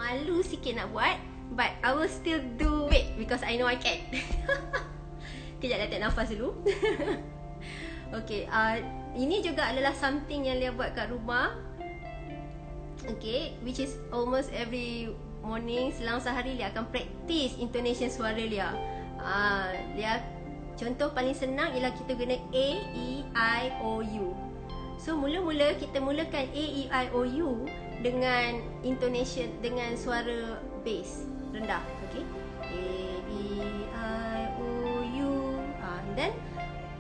malu sikit nak buat, but I will still do it because I know I can. Kejap dah tarik nafas dulu. Okay, ini juga adalah something yang Lia buat kat rumah. Okay, which is almost every morning, selang sehari Lia akan practice intonation suara Lia. Lia, contoh paling senang ialah kita guna A, E, I, O, U. So mula-mula kita mulakan A, E, I, O, U dengan intonation, dengan suara bass rendah. Okay, A, E, I, O, U. Then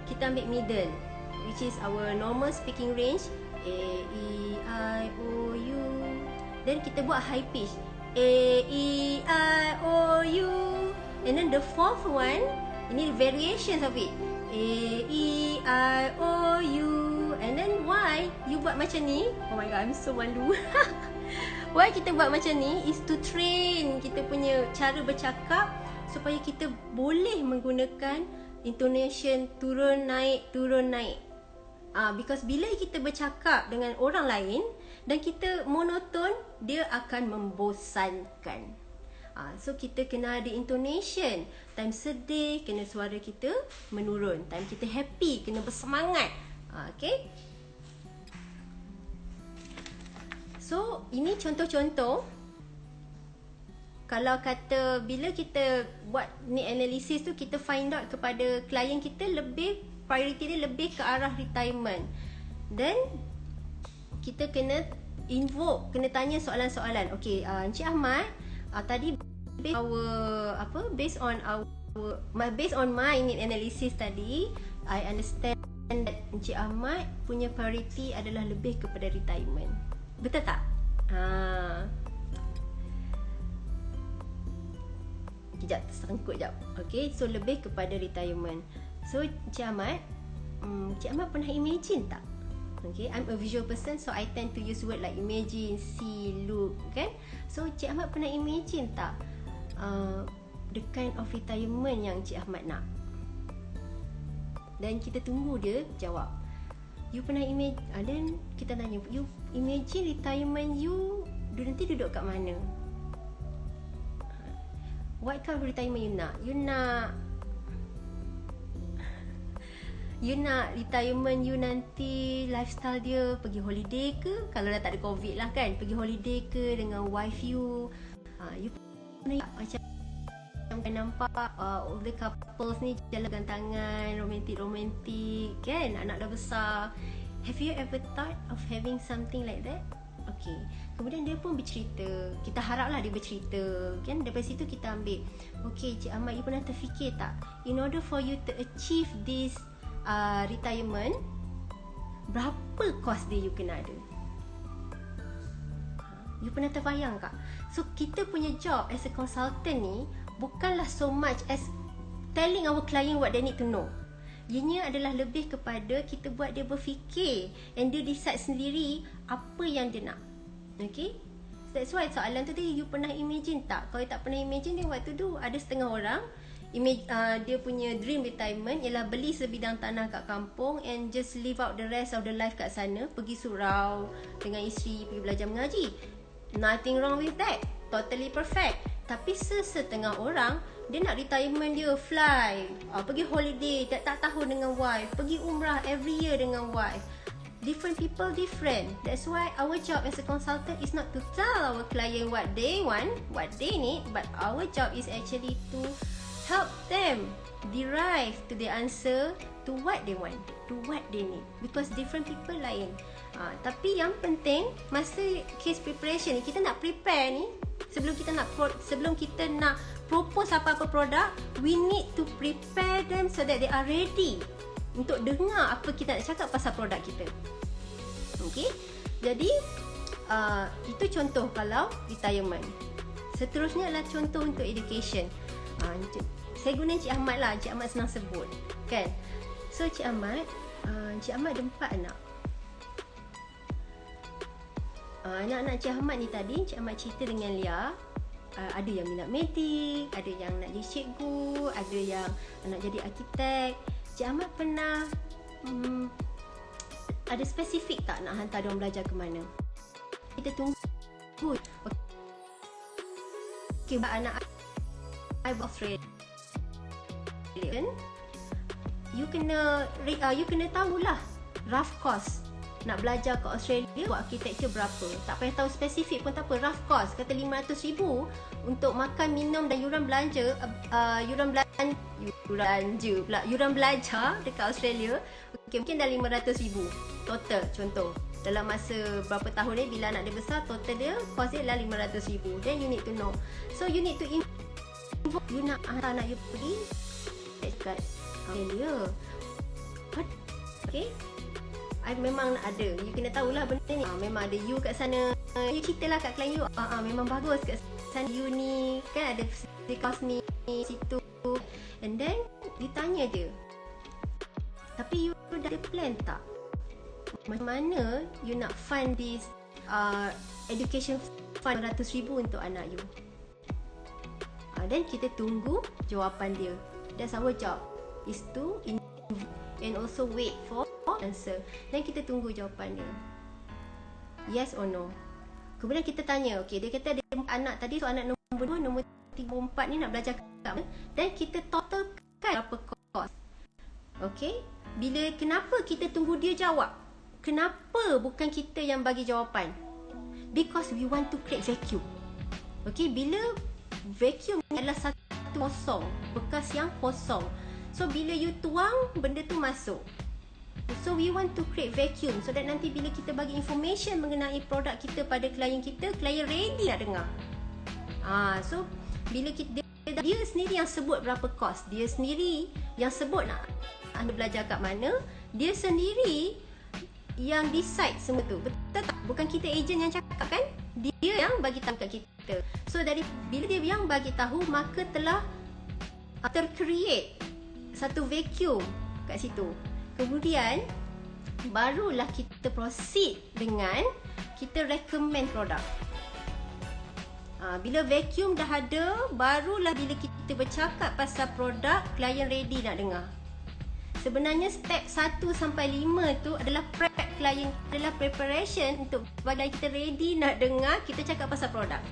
kita ambil middle, which is our normal speaking range, A, E, I, O, U. Then kita buat high pitch, A, E, I, O, U. And then the fourth one, ini variations of it, A, E, I, O, U. And then why you buat macam ni? Oh my god, I'm so malu. Why kita buat macam ni is to train kita punya cara bercakap supaya kita boleh menggunakan intonation turun naik. Because bila kita bercakap dengan orang lain dan kita monoton, dia akan membosankan. So kita kena ada intonation. Time sedih, kena suara kita menurun. Time kita happy, kena bersemangat. Okay. So ini contoh-contoh. Kalau kata bila kita buat need analysis tu, kita find out kepada klien kita lebih, priority dia lebih ke arah retirement. Then kita kena invoke, kena tanya soalan-soalan. Okay, Encik Ahmad, tadi based on my need analysis tadi, I understand that Encik Ahmad punya priority adalah lebih kepada retirement. Betul tak? Sekejap, tersangkut sekejap. Okay, so lebih kepada retirement. So Encik Ahmad, Encik Ahmad pernah imagine tak? Okay, I'm a visual person, so I tend to use word like imagine, see, look, kan? So Encik Ahmad pernah imagine tak the kind of retirement yang Encik Ahmad nak? Dan kita tunggu dia jawab. You pernah imagine, then kita tanya, you imagine retirement you nanti duduk kat mana? What kind of retirement you nak? You nak retirement you nanti lifestyle dia pergi holiday ke? Kalau dah tak ada COVID lah kan, pergi holiday ke dengan wife you? You pernah macam nampak all the couples ni jalan dengan tangan, romantik kan, anak dah besar. Have you ever thought of having something like that? Okay, kemudian dia pun bercerita. Kita haraplah dia bercerita kan. Daripada situ kita ambil, okay Cik Ahmad, you pernah terfikir tak, in order for you to achieve this retirement, berapa kos dia you kena ada? You pernah terbayang tak? So kita punya job as a consultant ni bukanlah so much as telling our client what they need to know. Ianya adalah lebih kepada kita buat dia berfikir and dia decide sendiri apa yang dia nak. Okay? That's why soalan tu tadi, you pernah imagine tak? Kalau tak pernah imagine, then what to do? Ada setengah orang dia punya dream retirement ialah beli sebidang tanah kat kampung and just live out the rest of the life kat sana, pergi surau dengan isteri, pergi belajar mengaji. Nothing wrong with that, totally perfect. Tapi setengah orang, dia nak retirement dia fly, pergi holiday tak tahun dengan wife, pergi umrah every year dengan wife. Different people different. That's why our job as a consultant is not to tell our client what they want, what they need, but our job is actually to help them derive to the answer to what they want, to what they need, because different people lain. Tapi yang penting masa case preparation ni, kita nak prepare ni, sebelum kita nak propose apa-apa produk, we need to prepare them so that they are ready untuk dengar apa kita nak cakap pasal produk kita. Okay, jadi itu contoh kalau retirement. Seterusnya adalah contoh untuk education. Saya guna Encik Ahmad lah, Encik Ahmad senang sebut kan. So Encik Ahmad ada 4 anak. Anak-anak Encik Ahmad ni tadi, Encik Ahmad cerita dengan Lia, ada yang minat medik, ada yang nak jadi cikgu, ada yang nak jadi arkitek. Encik Ahmad pernah ada spesifik tak nak hantar diorang belajar ke mana? Kita tunggu. Okay, anak I Australia, you kena tahulah rough cost nak belajar ke Australia buat architecture berapa. Tak payah tahu spesifik pun tak apa, rough cost kata RM500,000 untuk makan, minum dan yuran belanja, yuran belajar dekat Australia. Okay, mungkin dah RM500,000 total, contoh dalam masa berapa tahun ni, bila anak dia besar, total dia cost dia adalah RM500,000. Then you need to know, so you need to involve. You nak hantar anak you pergi dekat Australia, okay, I memang ada, you kena tahulah benda ni. Memang ada you kat sana, you ceritalah kat klien you, memang bagus kat sana, you ni kan ada kos ni situ, and then ditanya dia, tapi you dah ada plan tak? Macam mana you nak fund this education fund RM100,000 untuk anak you? Dan kita tunggu jawapan dia. That's our job, is to and also wait for answer. Dan kita tunggu jawapan dia, yes or no. Kemudian kita tanya, okay, dia kata ada anak tadi, so anak nombor 2, nombor 3, nombor 4 ni nak belajar kat mana, dan kita totalkan berapa cost. Okay, kenapa kita tunggu dia jawab? Kenapa bukan kita yang bagi jawapan? Because we want to create vacuum. Okay, bila vacuum ni adalah satu kosong, bekas yang kosong, so bila you tuang, benda tu masuk. So we want to create vacuum, so that nanti bila kita bagi information mengenai produk kita pada klien kita, klien ready nak dengar. So bila dia sendiri yang sebut berapa cost, dia sendiri yang sebut nak anda belajar kat mana, dia sendiri yang decide semua tu. Betul tak? Bukan kita agent yang cakap kan? Dia yang bagi tahu kat kita. So bila dia yang bagi tahu, maka telah tercreate satu vacuum kat situ. Kemudian barulah kita proceed dengan kita recommend produk. Bila vacuum dah ada, barulah bila kita bercakap pasal produk, klien ready nak dengar. Sebenarnya step 1 sampai 5 tu adalah prep klien, adalah preparation untuk bagi kita ready nak dengar kita cakap pasal produk.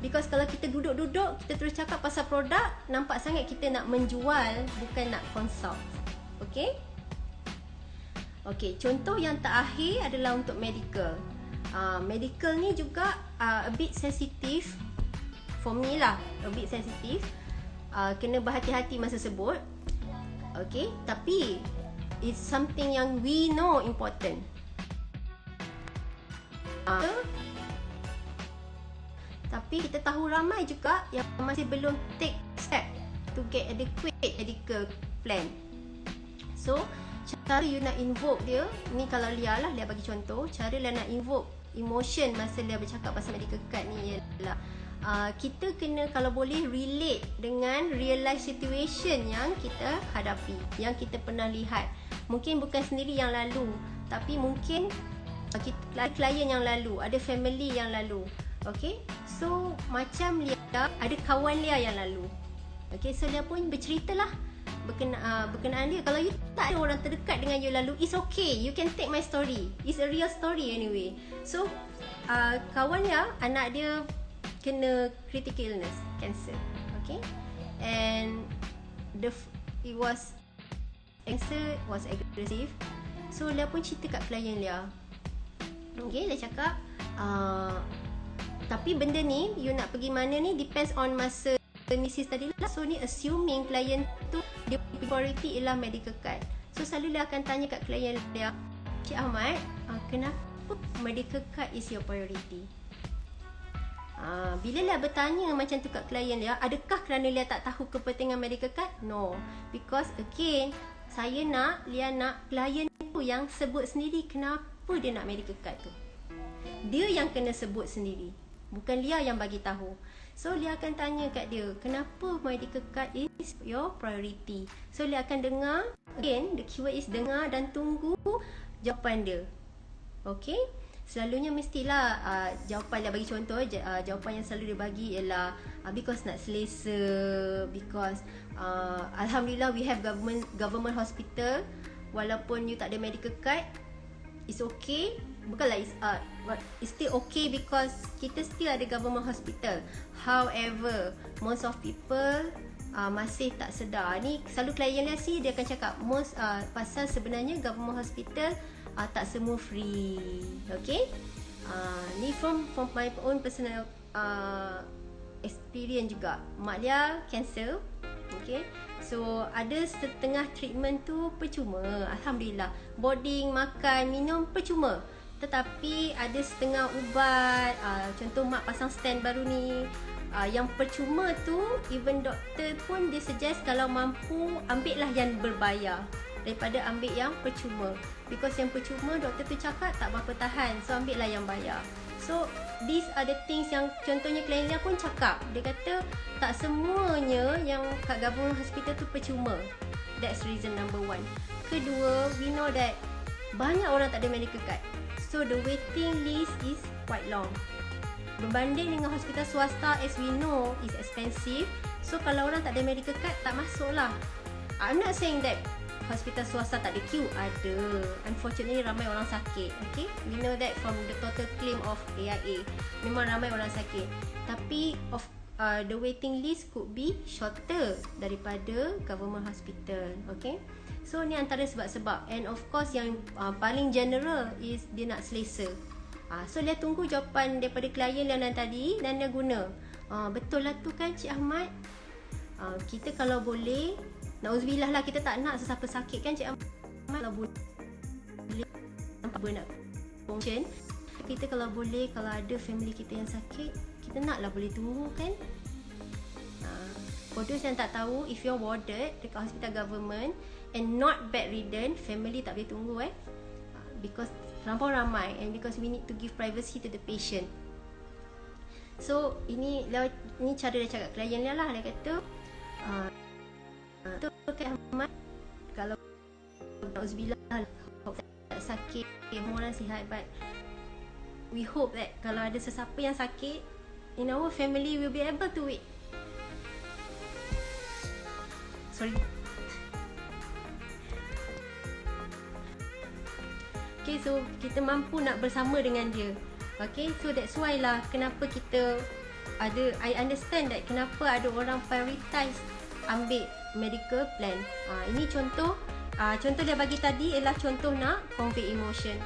Because kalau kita duduk-duduk, kita terus cakap pasal produk, nampak sangat kita nak menjual, bukan nak consult. Okay? Okay, contoh yang terakhir adalah untuk medical. Medical ni juga a bit sensitive for me lah, a bit sensitive. Kena berhati-hati masa sebut. Okay, tapi it's something yang we know important. Tapi kita tahu ramai juga yang masih belum take step to get adequate medical plan. So, cara you nak invoke dia, ni kalau Lia lah, Lia bagi contoh, cara Lia nak invoke emotion masa Lia bercakap pasal medical card ni ialah kita kena kalau boleh relate dengan real life situation yang kita hadapi, yang kita pernah lihat. Mungkin bukan sendiri yang lalu, tapi mungkin klien yang lalu, ada family yang lalu. Okay, so macam Lia ada kawan Lia yang lalu. Okay, so Lia pun berceritalah berkenaan dia. Kalau you tak ada orang terdekat dengan you lalu, it's okay, you can take my story, it's a real story anyway. So kawan Lia, anak dia kena critical illness, cancer. Okay, and cancer was aggressive. So Lia pun cerita kat klien Lia. Okay, Lia cakap tapi benda ni you nak pergi mana ni depends on masa Mrs. tadi lah. So ni assuming klien tu dia priority ialah medical card. So selalu Lia akan tanya kat klien dia, Cik Ahmad, kenapa medical card is your priority? Bila Lia bertanya macam tu kat klien Lia, adakah kerana Lia tak tahu kepentingan medical card? No, because again Lia nak klien tu yang sebut sendiri kenapa dia nak medical card tu. Dia yang kena sebut sendiri, bukan Lia yang bagi tahu. So Lia akan tanya kat dia, kenapa medical card is your priority? So Lia akan dengar, again the keyword is dengar dan tunggu jawapan dia. Okay, selalunya mestilah jawapan Lia bagi contoh, jawapan yang selalu dia bagi ialah because nak selesa, because Alhamdulillah we have government hospital, walaupun you tak ada medical card, it's okay, bukanlah it's still okay because kita still ada government hospital. However, most of people masih tak sedar. Ni selalu klien Lassie dia akan cakap pasal sebenarnya government hospital tak semua free. Okay, ni from my own personal experience juga. Mak dia cancer. Okay, so ada setengah treatment tu percuma, Alhamdulillah. Boarding, makan, minum percuma. Tetapi ada setengah ubat, contoh mak pasang stand baru ni, yang percuma tu, even doktor pun dia suggest kalau mampu ambil lah yang berbayar daripada ambil yang percuma. Because yang percuma doktor tu cakap tak berapa tahan, so ambil lah yang bayar. So these are the things yang contohnya klien dia pun cakap. Dia kata tak semuanya yang kat government hospital tu percuma. That's reason number one. Kedua, we know that banyak orang tak ada medical card. So the waiting list is quite long. Berbanding dengan hospital swasta, as we know, is expensive. So kalau orang tak ada medical card, tak masuk lah. I'm not saying that hospital swasta tak ada queue, ada. Unfortunately ramai orang sakit. Okay, we know that from the total claim of AIA. Memang ramai orang sakit. Tapi the waiting list could be shorter daripada government hospital. Okay, so ni antara sebab-sebab. And of course yang paling general is dia nak selesa. So dia tunggu jawapan daripada klien yang tadi dan dia guna. Betul lah tu kan Cik Ahmad. Kita kalau boleh, na'udzubillah lah, kita tak nak sesiapa sakit kan Cik Ahmad. Kalau boleh nak function, kita kalau boleh, kalau ada family kita yang sakit, kita nak lah boleh tunggu kan. For those yang tak tahu, if you're warded dekat hospital government and not bedridden, family tak boleh tunggu because terlampau ramai, and because we need to give privacy to the patient. So ini cara dia cakap klien dia lah. Dia kata tu Kak Ahmad, kalau na'udzubillah tak sakit, semua orang sihat, but we hope that kalau ada sesiapa yang sakit in our family, will be able to wait. Sorry. Okay, so kita mampu nak bersama dengan dia. Okay, so that's why lah kenapa kita ada, I understand that kenapa ada orang prioritize ambil medical plan. Ini contoh dia bagi tadi ialah contoh nak convey emotion.